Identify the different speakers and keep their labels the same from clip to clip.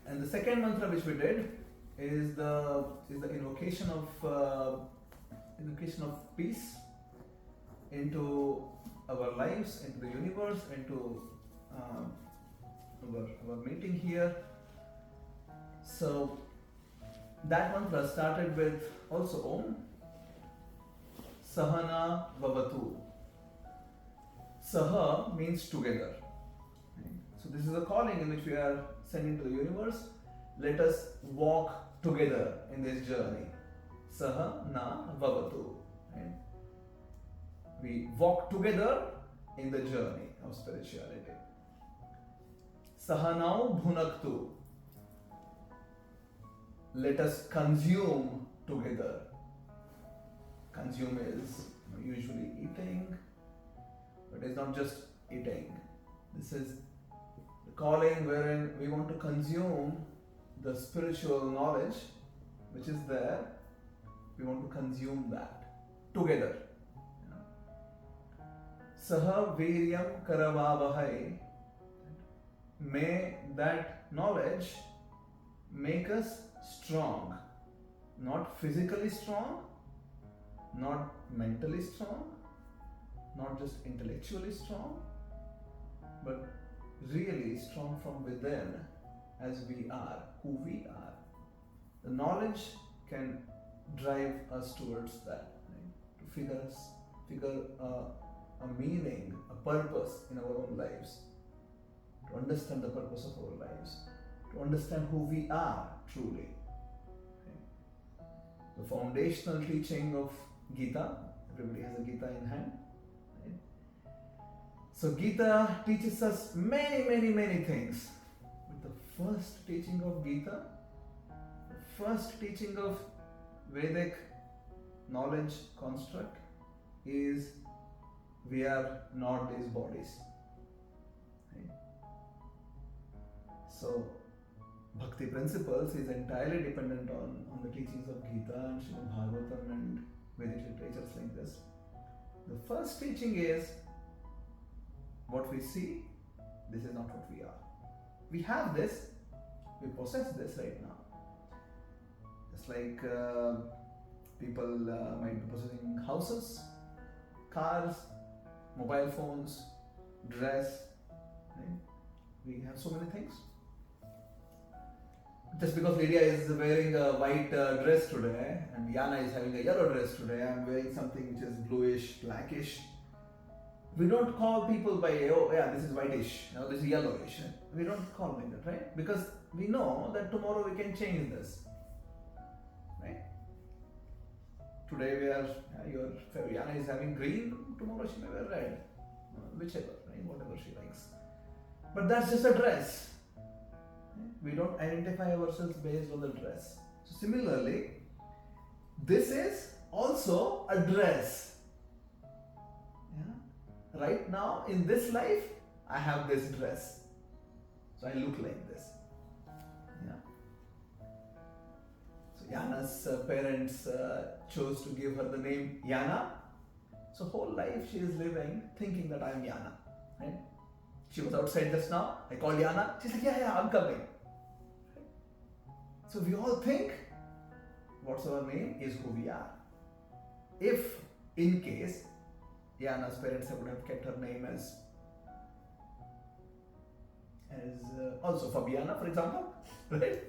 Speaker 1: And the second mantra which we did is the invocation of peace into our lives, into the universe, into our meeting here. So that mantra started with also Om. Sahana Vavatu. Saha means together. So this is a calling in which we are sending to the universe. Let us walk together in this journey. Sahana Vavatu. We walk together in the journey of spirituality. Sahanau Bhunaktu. Let us consume together. Consume is usually eating, but it's not just eating. This is the calling wherein we want to consume the spiritual knowledge which is there. We want to consume that together. Saha Viryam Karavavahai. May that knowledge make us strong, not physically strong, not mentally strong, not just intellectually strong, but really strong from within as we are, who we are. The knowledge can drive us towards that, right? To figure a meaning, a purpose in our own lives, to understand the purpose of our lives, to understand who we are truly. Okay? The foundational teaching of Gita, everybody has a Gita in hand. Right? So Gita teaches us many things. But the first teaching of Gita, the first teaching of Vedic knowledge construct is we are not these bodies. Right? So Bhakti principles is entirely dependent on the teachings of Gita and Srimad Bhagavatam and Vedic literatures like this. The first teaching is what we see, this is not what we are. We have this, we possess this right now. Just like people might be possessing houses, cars, mobile phones, dress. Right? We have so many things. Just because Lydia is wearing a white dress today and Yana is having a yellow dress today, I'm wearing something which is bluish, blackish. We don't call people by, oh yeah, this is whitish, no, this is yellowish. We don't call like that, right? Because we know that tomorrow we can change this. Right? Today Yana is having green, tomorrow she may wear red. Whichever, right? Whatever she likes. But that's just a dress. We don't identify ourselves based on the dress. So similarly, this is also a dress. Yeah? Right now, in this life, I have this dress. So I look like this. Yeah? So Yana's parents chose to give her the name Yana. So whole life she is living thinking that I am Yana. Right? She was outside just now. I called Yana. She's like, yeah, I'm coming. So we all think what's our name is who we are. If in case Yana's parents would have kept her name as also Fabiana, for example, right?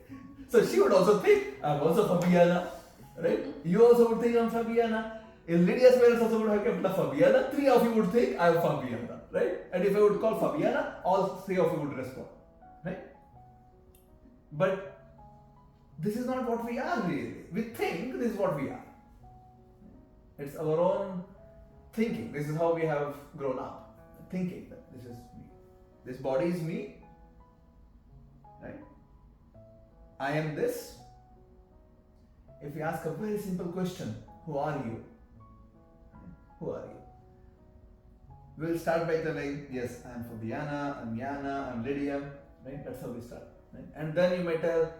Speaker 1: So she would also think I'm also Fabiana, right? You also would think I'm Fabiana. If Lydia's parents also would have kept La Fabiana, three of you would think I'm Fabiana, right? And if I would call Fabiana, all three of you would respond, right? But this is not what we are really. We think this is what we are. It's our own thinking. This is how we have grown up. Thinking that this is me. This body is me. Right? I am this. If we ask a very simple question, who are you? Who are you? We'll start by telling, yes, I'm Fabiana, I'm Yana, I'm Lydia. Right? That's how we start. Right? And then you may tell,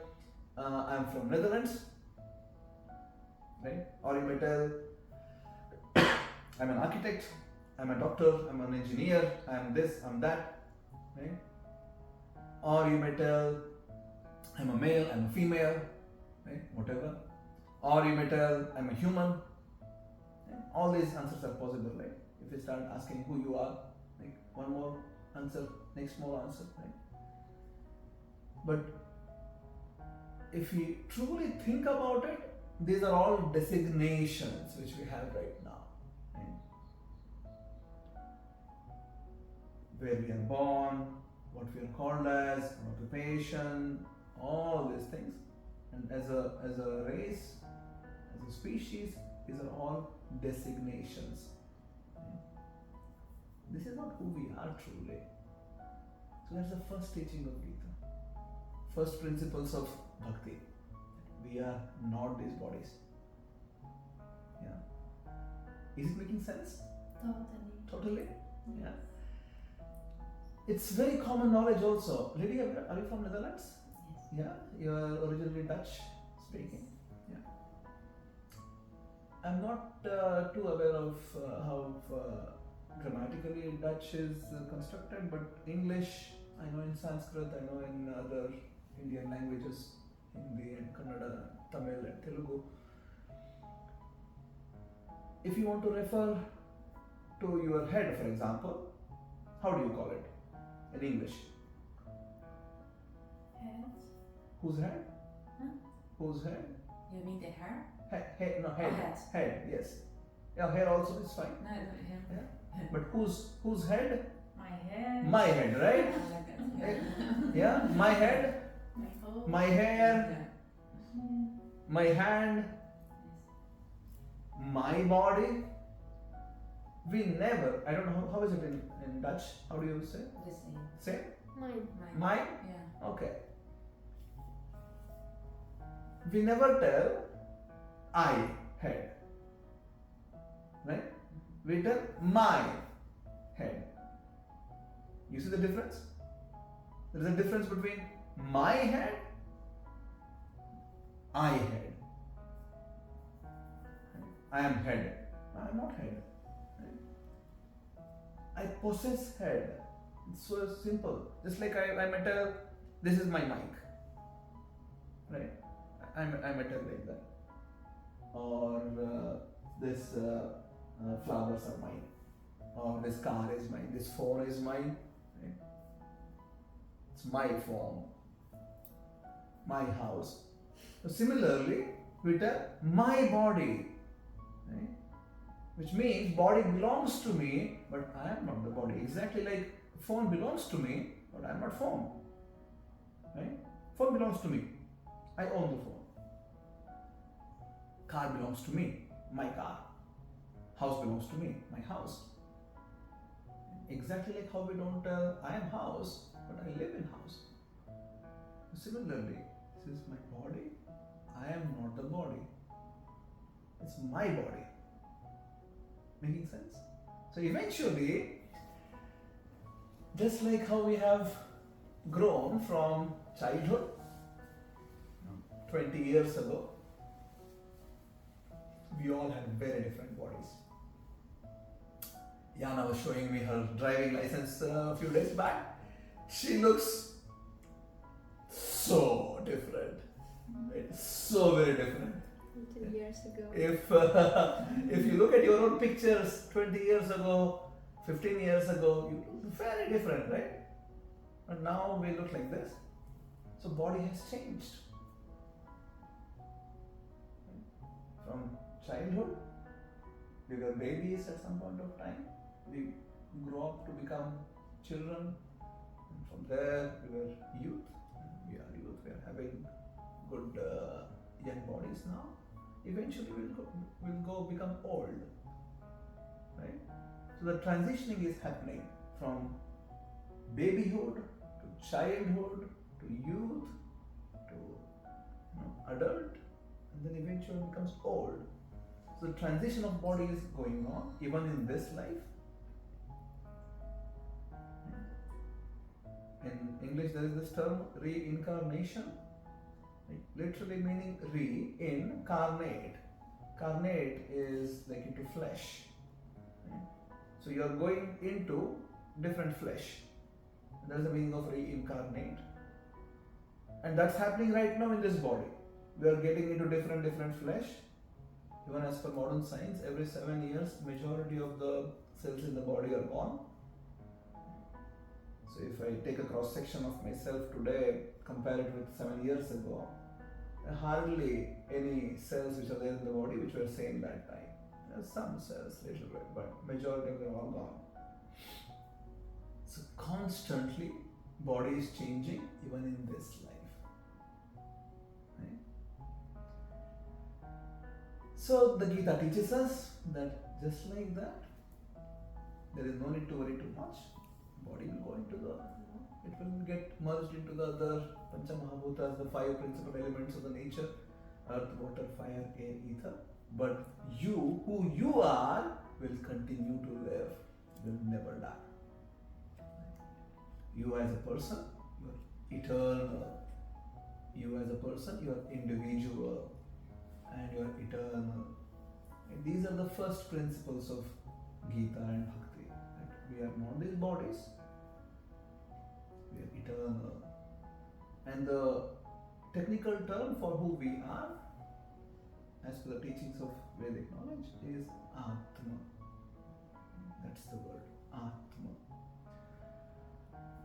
Speaker 1: I'm from Netherlands, right? Or you may tell, I'm an architect, I'm a doctor, I'm an engineer, I'm this, I'm that, right? Or you may tell, I'm a male, I'm a female, right? Whatever. Or you may tell I'm a human. Right? All these answers are possible, right? If you start asking who you are, like one more answer, next more answer, right? But if we truly think about it, these are all designations which we have right now. Right? Where we are born, what we are called as, our occupation, all these things. And as a race, as a species, these are all designations. Right? This is not who we are truly. So that's the first teaching of Gita. First principles of Bhakti. We are not these bodies. Yeah. Is it making sense? Totally? Yeah. It's very common knowledge also. Lady, are you from Netherlands?
Speaker 2: Yes.
Speaker 1: Yeah? You are originally Dutch speaking? Yeah. I'm not too aware of how grammatically Dutch is constructed, but English, I know in Sanskrit, I know in other Indian languages, Hindi and Kannada, Tamil and Telugu. If you want to refer to your head, for example, how do you call it in English?
Speaker 2: Head?
Speaker 1: Whose head?
Speaker 2: Huh?
Speaker 1: Whose head?
Speaker 2: You mean the hair?
Speaker 1: Head, no, head.
Speaker 2: Oh, head.
Speaker 1: Head, yes. Yeah, hair also is fine.
Speaker 2: No, yeah.
Speaker 1: Yeah. But whose head?
Speaker 2: My head.
Speaker 1: My head, right?
Speaker 2: I like that.
Speaker 1: Yeah, my head,
Speaker 2: My phone.
Speaker 1: my hair,
Speaker 2: Yeah.
Speaker 1: my hand, my body. We never, I don't know, how is it in Dutch? How do you say?
Speaker 2: The same.
Speaker 1: Say?
Speaker 3: Mine.
Speaker 1: Mine?
Speaker 2: Yeah.
Speaker 1: Okay. We never tell I head. Right? We tell my head. You see the difference? There is a difference between my head, I head. I am head. I am not head. I possess head. It's so simple. Just like I may tell, this is my mic. Right? I may tell like that. Or this flowers are mine. Or this car is mine. This phone is mine. Right? It's my phone. My house. So similarly, we tell my body. Right? Which means body belongs to me, but I am not the body. Exactly like phone belongs to me, but I am not phone. Right? Phone belongs to me. I own the phone. Car belongs to me, my car. House belongs to me, my house. Exactly like how we don't tell I am house, but I live in house. Similarly, this is my body. I am not the body. It's my body. Making sense? So eventually, just like how we have grown from childhood 20 years ago, we all have very different bodies. Yana was showing me her driving license a few days back. She looks so different. Right? So very different.
Speaker 3: 20 years ago.
Speaker 1: If you look at your own pictures 20 years ago, 15 years ago, you look very different, right? But now we look like this. So body has changed. From childhood, we were babies at some point of time. We grow up to become children. And from there, we were youth. We are youth. We are having good young bodies now. Eventually, we'll go become old. Right? So the transitioning is happening from babyhood to childhood to youth to adult, and then eventually becomes old. So the transition of body is going on even in this life. In English, there is this term reincarnation, literally meaning reincarnate. Carnate is like into flesh. So you are going into different flesh. That is the meaning of reincarnate. And that's happening right now in this body. We are getting into different flesh. Even as per modern science, every 7 years, majority of the cells in the body are gone. So if I take a cross section of myself today, compare it with 7 years ago, hardly any cells which are there in the body which were same that time. There are some cells little bit, but majority of them are gone. So constantly, body is changing even in this life. Right? So the Gita teaches us that just like that, there is no need to worry too much. Body will go into the, it will get merged into the other Pancha Mahabhutas, the 5 principal elements of the nature: earth, water, fire, air, ether. But you, who you are, will continue to live, will never die. You as a person, you are eternal. You as a person, you are individual, and you are eternal. And these are the first principles of Gita and Bhakti. That we are not these bodies, we are eternal. And the technical term for who we are, as per the teachings of Vedic knowledge, is Atma. That's the word, Atma.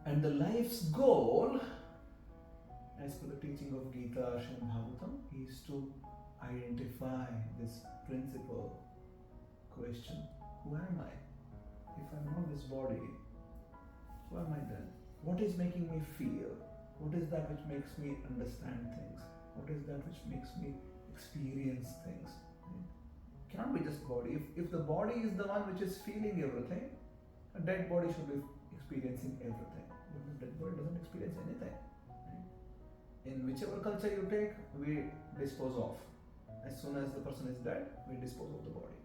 Speaker 1: And the life's goal, as per the teaching of Gita, Srimad Bhagavatam, is to identify this principal question: who am I? If I'm not this body, who am I then? What is making me feel? What is that which makes me understand things? What is that which makes me experience things? It cannot be just body. If the body is the one which is feeling everything, a dead body should be experiencing everything. But the dead body doesn't experience anything. In whichever culture you take, we dispose of. As soon as the person is dead, we dispose of the body.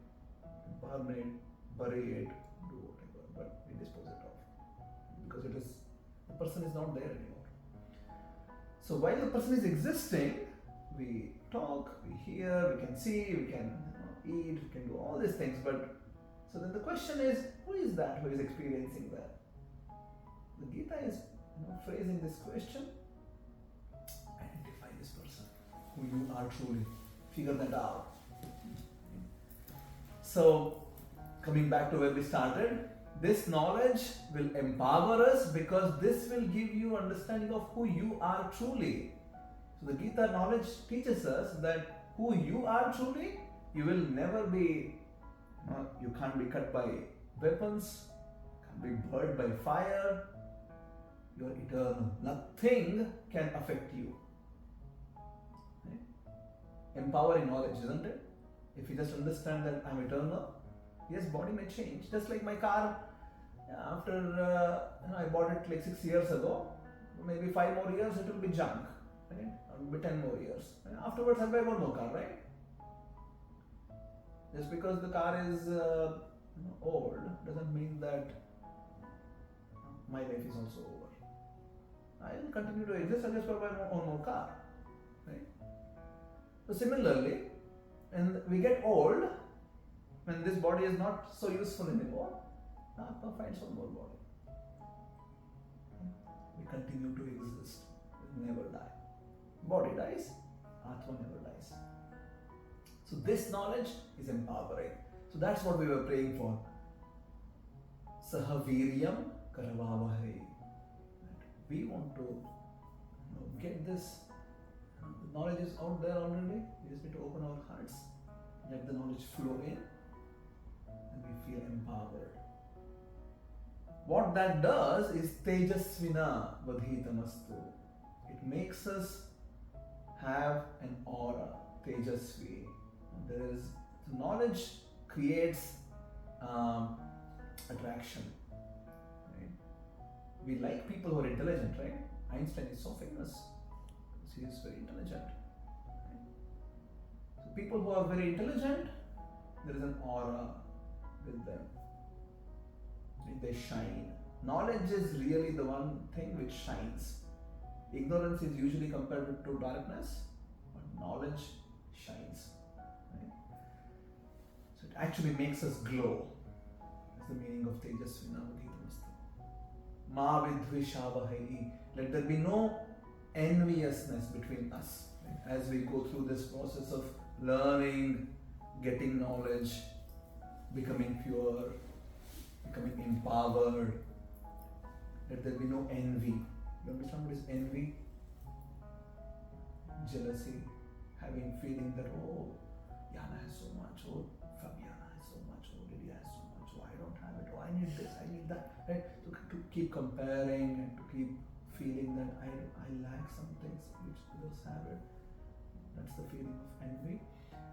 Speaker 1: Burn it, bury it, do whatever, but we dispose it off. Because the person is not there anymore. So while the person is existing, we talk, we hear, we can see, we can eat, we can do all these things. But so then the question is, who is that who is experiencing that? The Gita is phrasing this question. Identify this person, who you are truly. Figure that out. So, coming back to where we started, this knowledge will empower us because this will give you understanding of who you are truly. So the Gita knowledge teaches us that who you are truly, you will never be, you can't be cut by weapons, can't be burned by fire. You are eternal. Nothing can affect you. Right? Empowering knowledge, isn't it? If you just understand that I'm eternal, yes, body may change. Just like my car, after I bought it like 6 years ago, maybe 5 more years it will be junk, right? Or maybe 10 more years. And afterwards I'll buy one more car, right? Just because the car is old doesn't mean that my life is also over. I will continue to exist, I'll just buy one more car, right? So similarly, when we get old, when this body is not so useful anymore, Atma finds one more body. We continue to exist, we never die. Body dies, Atma never dies. So this knowledge is empowering. So that's what we were praying for. Sahaviryam karavavahai. We want to get this. The knowledge is out there already. We just need to open our hearts, let the knowledge flow in, and we feel empowered. What that does is Tejasvina Vadhitamastu. It makes us have an aura, Tejasvi. Knowledge creates attraction. Right? We like people who are intelligent, right? Einstein is so famous because he is very intelligent. Right? So people who are very intelligent, there is an aura with them. They shine. Knowledge is really the one thing which shines. Ignorance is usually compared to darkness, but knowledge shines. Right? So it actually makes us glow. That's the meaning of Tejasvina Vadhitamastu. Ma vidvishavahai. Let there be no enviousness between us. Right? As we go through this process of learning, getting knowledge, becoming pure, becoming empowered, let there be no envy. You understand what is envy? Jealousy, having feeling that, oh, Yana has so much, oh, Fabiana has so much, oh, Lydia has so much, oh, I don't have it, oh, I need this, I need that. Right? To keep comparing and to keep feeling that I lack some things which others have it. That's the feeling of envy.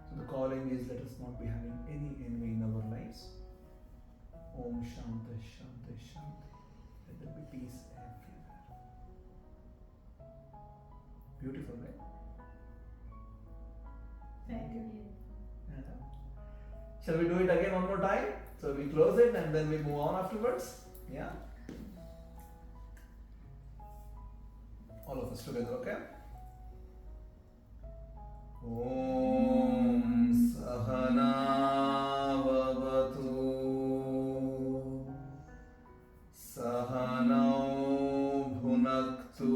Speaker 1: So the calling is, let us not be having any envy in our lives. Om Shanti Shanti Shanti. Let there be peace everywhere. Beautiful, right?
Speaker 2: Thank you.
Speaker 1: Shall we do it again one more time? So we close it and then we move on afterwards. Yeah? All of us together, okay? Om Sahana Vavatu Sahanau Bhunaktu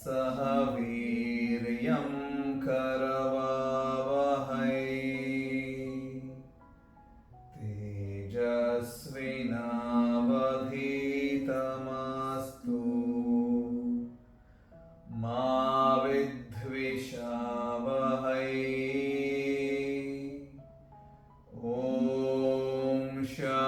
Speaker 1: Sahaviryam Karavavahai Tejasvinavadhitamastu Ma Vidvishavahai Om Shanti